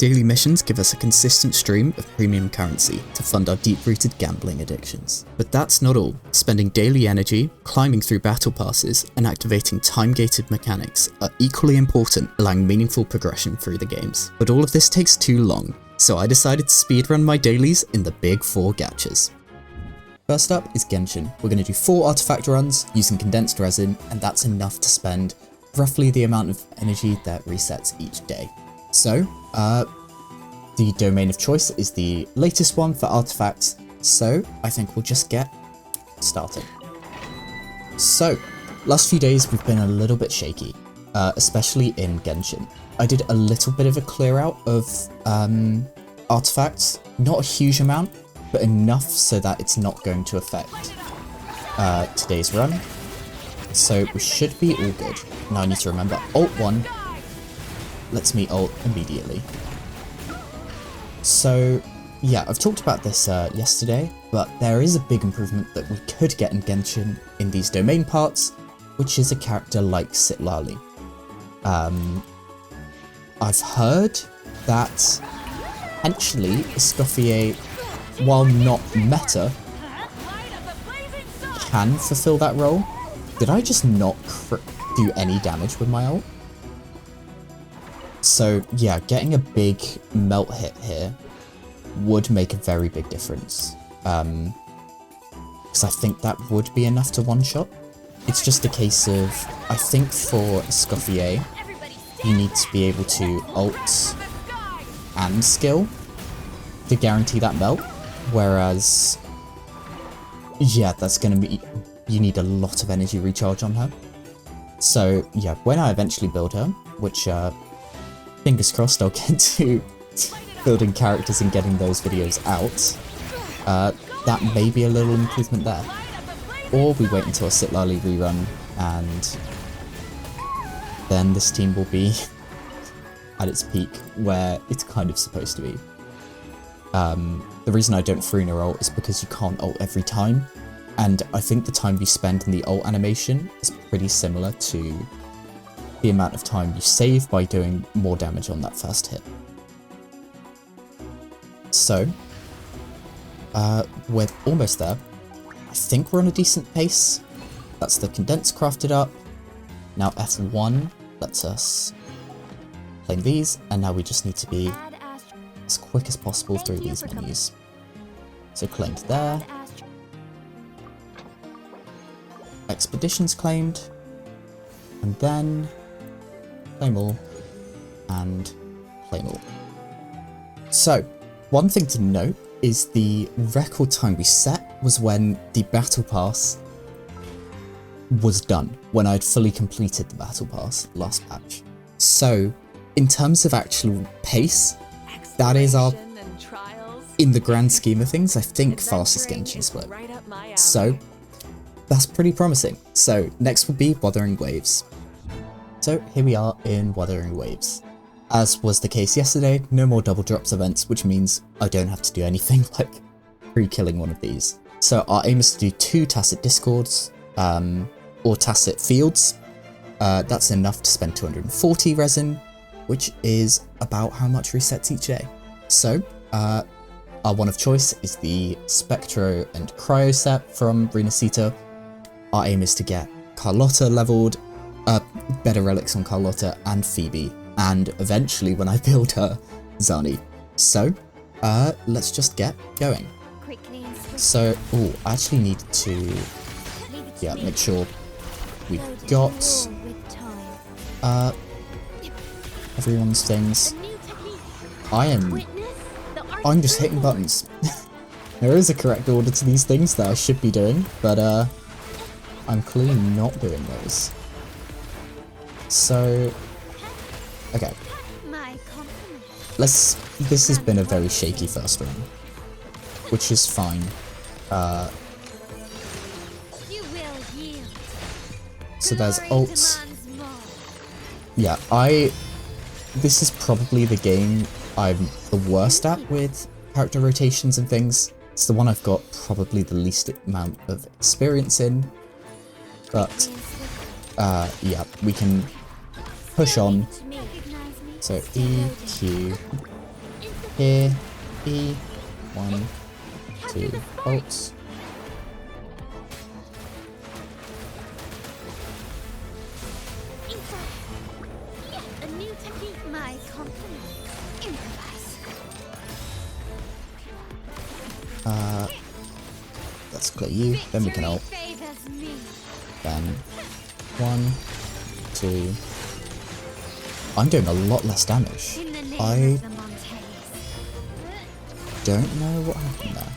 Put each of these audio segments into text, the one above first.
Daily missions give us a consistent stream of premium currency to fund our deep-rooted gambling addictions. But that's not all. Spending daily energy, climbing through battle passes, and activating time-gated mechanics are equally important, allowing meaningful progression through the games. But all of this takes too long, so I decided to speedrun my dailies in the big 4 gachas. First up is Genshin. We're going to do 4 artifact runs using condensed resin, and that's enough to spend roughly the amount of energy that resets each day. So, the domain of choice is the latest one for artifacts, so I think we'll just get started. So, last few days we've been a little bit shaky, especially in Genshin. I did a little bit of a clear out of artifacts, not a huge amount, but enough so that it's not going to affect today's run. So we should be all good. Now I need to remember Alt 1 lets me ult immediately. So yeah, I've talked about this yesterday, but there is a big improvement that we could get in Genshin in these domain parts, which is a character like Citlali. I've heard that potentially Escoffier, while not meta, can fulfill that role. Did I just not do any damage with my ult? So yeah, getting a big melt hit here would make a very big difference. Because I think that would be enough to one-shot. It's just a case of, I think for Escoffier, you need to be able to ult and skill to guarantee that melt. Whereas, yeah, that's going to be, you need a lot of energy recharge on her. So yeah, when I eventually build her, which fingers crossed I'll get to building characters and getting those videos out, that may be a little improvement there. Or we wait until a Citlali rerun and then this team will be at its peak where it's kind of supposed to be. The reason I don't Farina ult is because you can't ult every time, and I think the time you spend in the ult animation is pretty similar to the amount of time you save by doing more damage on that first hit. So, we're almost there. I think we're on a decent pace. That's the condensed crafted up. Now F1 lets us claim these, and now we just need to be as quick as possible through these menus. So claimed there. Expeditions claimed. And then claim all and claim all. So, one thing to note is the record time we set was when the battle pass was done, when I'd fully completed the battle pass last patch. So, in terms of actual pace, that is our, in the grand scheme of things, I think fastest Genshin split. So, that's pretty promising. So, next will be Wuthering Waves. So, here we are in Wuthering Waves. As was the case yesterday, no more double drops events, which means I don't have to do anything like pre-killing one of these. So our aim is to do 2 tacit discords, or tacit fields. That's enough to spend 240 resin, which is about how much resets each day. So our one of choice is the Spectro and Cryo set from Renacita. Our aim is to get Carlotta leveled, better relics on Carlotta and Phoebe, and eventually when I build her, Zani. So, let's just get going. So, I actually need to, make sure we've got, everyone's things. I'm just hitting buttons. There is a correct order to these things that I should be doing, but, I'm clearly not doing those. So, okay. This has been a very shaky first run, which is fine. So there's ults. Yeah, this is probably the game I'm the worst at with character rotations and things. It's the one I've got probably the least amount of experience in. But, yeah, we can push on. So E, Q, here, E, 1, 2 bolts. A new technique, my compliment. Improvise. Let's clear you, then we can ult. Favors me. Then 1, 2. I'm doing a lot less damage. In the name I of the Montes. don't know what happened there.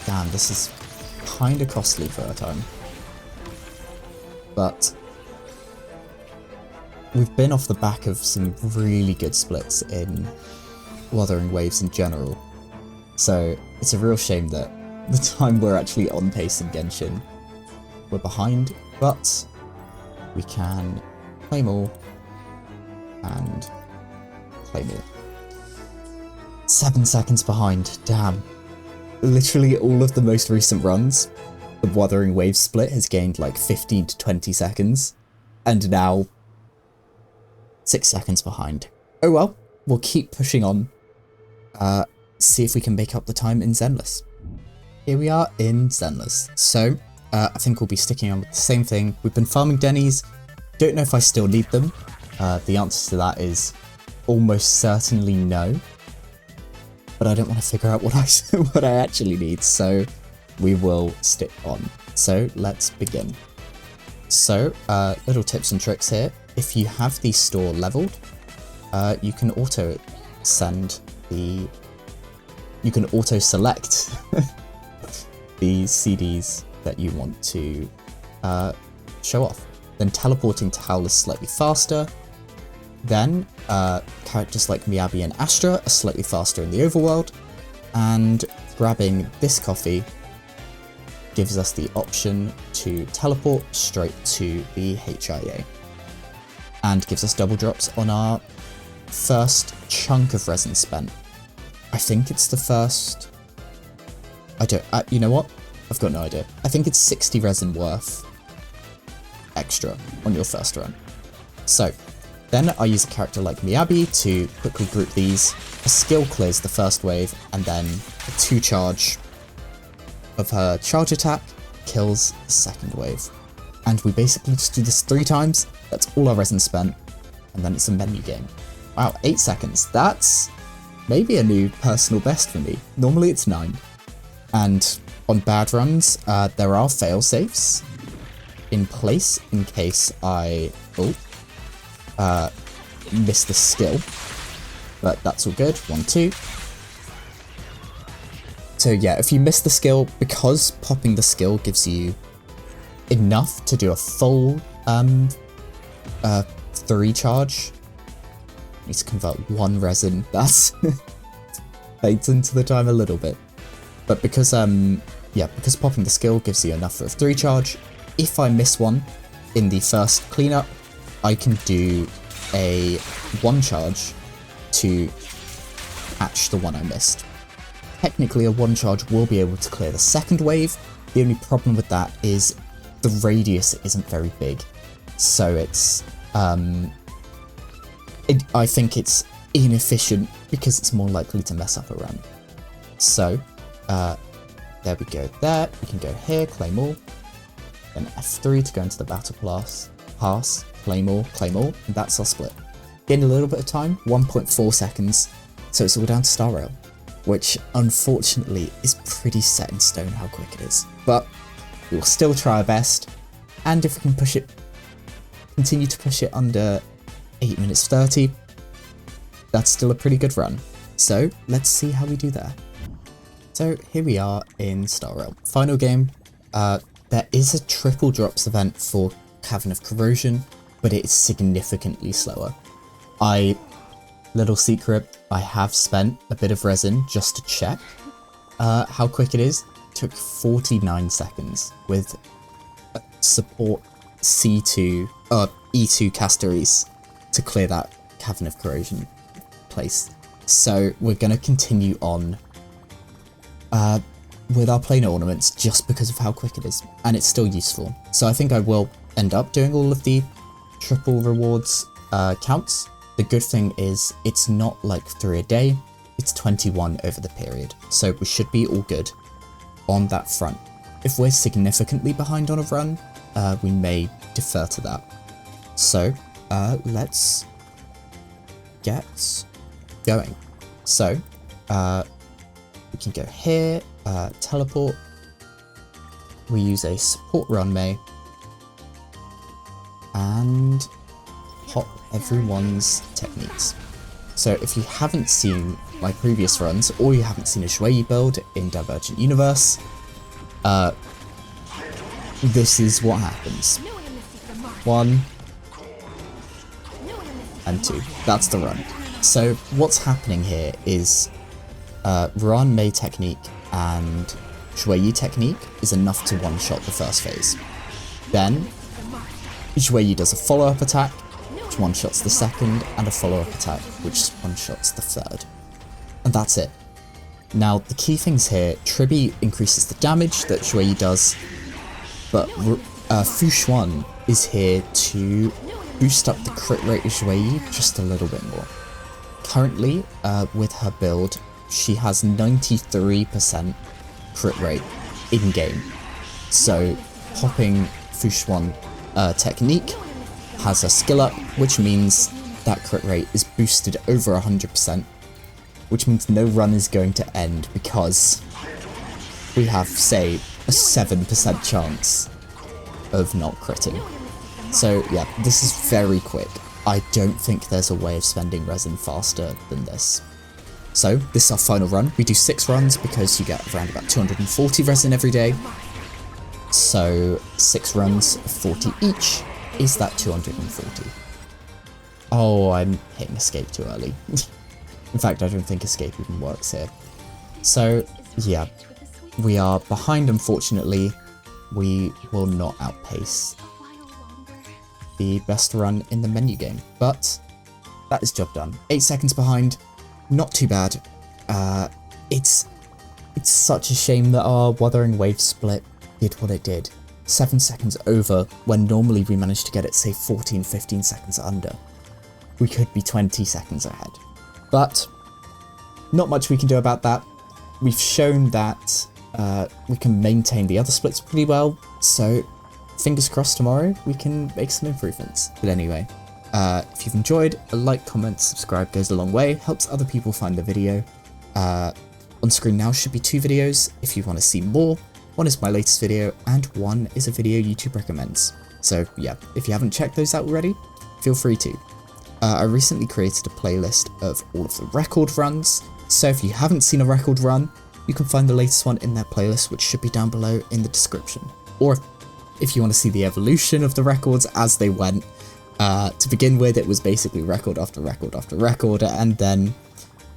Damn, this is kinda costly for our time. But we've been off the back of some really good splits in Wuthering Waves in general. So it's a real shame that the time we're actually on pace in Genshin, we're behind, but we can claim all and claim all. 7 seconds behind, damn. Literally all of the most recent runs, the Wuthering Waves split has gained like 15 to 20 seconds, and now 6 seconds behind. Oh well, we'll keep pushing on, see if we can make up the time in Zenless. Here we are in Zenless. So, I think we'll be sticking on with the same thing. We've been farming Denny's. Don't know if I still need them. The answer to that is almost certainly no. But I don't want to figure out what I actually need, so we will stick on. So let's begin. So, little tips and tricks here. If you have the store leveled, you can auto select the CDs that you want to show off. Then teleporting to Howl is slightly faster. Then characters like Miyabi and Astra are slightly faster in the overworld. And grabbing this coffee gives us the option to teleport straight to the HIA. And gives us double drops on our first chunk of resin spent. I think it's the first... you know what? I've got no idea. I think it's 60 resin worth extra on your first run. So, then I use a character like Miyabi to quickly group these. A skill clears the first wave, and then a 2 charge of her charge attack kills the second wave. And we basically just do this 3 times. That's all our resin spent, and then it's a menu game. Wow, 8 seconds. That's maybe a new personal best for me. Normally it's 9. And on bad runs, there are fail safes in place in case I miss the skill. But that's all good. 1, 2. So yeah, if you miss the skill, because popping the skill gives you enough to do a full 3 charge. I need to convert 1 resin. That's fades into the time a little bit. But because because popping the skill gives you enough for a 3 charge, if I miss one in the first cleanup, I can do a 1 charge to catch the one I missed. Technically, a 1 charge will be able to clear the second wave. The only problem with that is the radius isn't very big, so it's I think it's inefficient because it's more likely to mess up a run. So there we go there. We can go here, claim all, then F3 to go into the battle pass, claim all, and that's our split. Gain a little bit of time, 1.4 seconds, so it's all down to Star Rail, which unfortunately is pretty set in stone how quick it is. But we'll still try our best, and if we can continue to push it under 8 minutes 30, that's still a pretty good run. So let's see how we do there. So here we are in Star Rail. Final game. There is a triple drops event for Cavern of Corrosion, but it is significantly slower. Little secret, I have spent a bit of resin just to check how quick it is. It took 49 seconds with support E2 Casteries to clear that Cavern of Corrosion place. So we're going to continue on with our planar ornaments just because of how quick it is, and it's still useful. So I think I will end up doing all of the triple rewards counts, The good thing is it's not like 3 a day, it's 21 over the period. So we should be all good on that front. If we're significantly behind on a run, we may defer to that. So let's get going. So we can go here, teleport. We use a support run May and hop everyone's techniques. So if you haven't seen my previous runs or you haven't seen a Shui build in Divergent Universe, this is what happens. 1 and 2. That's the run. So what's happening here is Ran Mei technique and Shui technique is enough to one-shot the first phase. Then Shui does a follow-up attack, which one-shots the second, and a follow-up attack, which one-shots the third. And that's it. Now, the key things here, Tribi increases the damage that Shui does, but Fu Xuan is here to boost up the crit rate of Shui just a little bit more. Currently, with her build, she has 93% crit rate in-game. So, popping Fu Xuan technique has a skill up, which means that crit rate is boosted over 100%, which means no run is going to end because we have, say, a 7% chance of not critting. So yeah, this is very quick. I don't think there's a way of spending resin faster than this. So this is our final run. We do 6 runs because you get around about 240 resin every day. So 6 runs, 40 each, is that 240. Oh, I'm hitting escape too early. In fact, I don't think escape even works here. So yeah, we are behind, unfortunately. We will not outpace the best run in the menu game, but that is job done. 8 seconds behind, not too bad. It's such a shame that our Wuthering Waves split did what it did. 7 seconds over, when normally we managed to get it, say, 14, 15 seconds under. We could be 20 seconds ahead. But not much we can do about that. We've shown that we can maintain the other splits pretty well, so fingers crossed tomorrow we can make some improvements. But anyway, if you've enjoyed, a like, comment, subscribe goes a long way, helps other people find the video. On screen now should be 2 videos if you want to see more. One is my latest video, and one is a video YouTube recommends. So yeah, if you haven't checked those out already, feel free to. I recently created a playlist of all of the record runs, so if you haven't seen a record run, you can find the latest one in that playlist, which should be down below in the description. Or if you want to see the evolution of the records as they went, to begin with, it was basically record after record after record, and then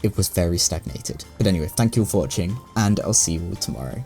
it was very stagnated. But anyway, thank you all for watching, and I'll see you all tomorrow.